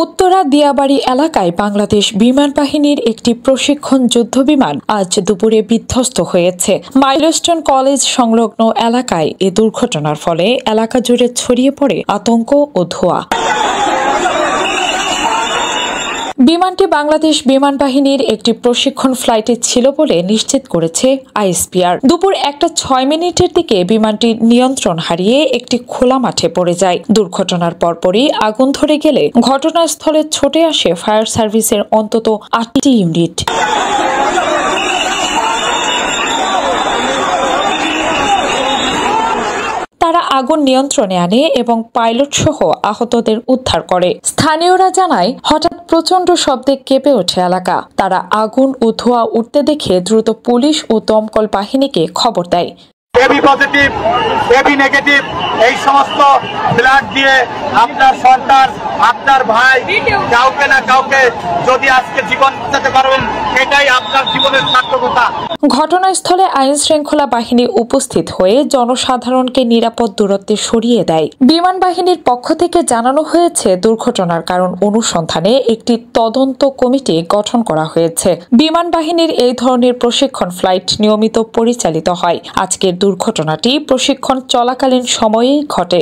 উত্তরা দিয়াবাড়ি এলাকায় বাংলাদেশ বিমান বাহিনীর একটি প্রশিক্ষণ যুদ্ধবিমান আজ দুপুরে বিধ্বস্ত হয়েছে। মাইলস্টোন কলেজ সংলগ্ন এলাকায় এ দুর্ঘটনার ফলে এলাকা জুড়ে ছড়িয়ে পড়ে আতঙ্ক ও ধোঁয়া। বিমানটি বাংলাদেশ বিমান বাহিনীর একটি প্রশিক্ষণ ফ্লাইটে ছিল বলে নিশ্চিত করেছে আইএসপিআর। দুপুর 1:06 দিকে বিমানটি নিয়ন্ত্রণ হারিয়ে একটি খোলা মাঠে পড়ে যায়। দুর্ঘটনার পরপরই আগুন ধরে গেলে ঘটনাস্থলে ছুটে আসে ফায়ার সার্ভিসের অন্তত 8টি ইউনিট। তারা আগুন নিয়ন্ত্রণে আনে এবং পাইলট সহ আহতদের উদ্ধার করে। স্থানীয়রা জানায়, হঠাৎ প্রচণ্ড শব্দে কেঁপে ওঠে এলাকা। তারা আগুন ও ধোঁয়া উঠতে দেখে দ্রুত পুলিশ ও দমকল বাহিনীকে খবর দেয়। এবি পজিটিভ, এবি নেগেটিভ এই সমস্ত ব্লাড দিয়ে আপনার সন্তান, আপনার ভাই, কাউকে না কাউকে যদি আজকে জীবন বাঁচাতে পারবেন, এটাই আপনার জীবনের সার্থকতা। ঘটনাস্থলে আইন শৃঙ্খলা বাহিনী উপস্থিত হয়ে জনসাধারণকে নিরাপদ দূরত্বে সরিয়ে দেয়। বিমান বাহিনীর পক্ষ থেকে জানানো হয়েছে, দুর্ঘটনার কারণ অনুসন্ধানে একটি তদন্ত কমিটি গঠন করা হয়েছে। বিমান বাহিনীর এই ধরনের প্রশিক্ষণ ফ্লাইট নিয়মিত পরিচালিত হয়। আজকের দুর্ঘটনাটি প্রশিক্ষণ চলাকালীন সময়েই ঘটে।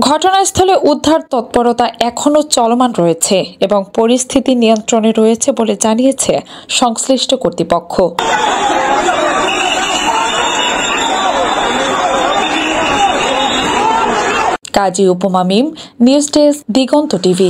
ঘটনাস্থলে উদ্ধার তৎপরতা এখনও চলমান রয়েছে এবং পরিস্থিতি নিয়ন্ত্রণে রয়েছে বলে জানিয়েছে সংশ্লিষ্ট কর্তৃপক্ষ। কাজী উপমা মিম, নিউজ ডেস্ক, দিগন্ত টিভি।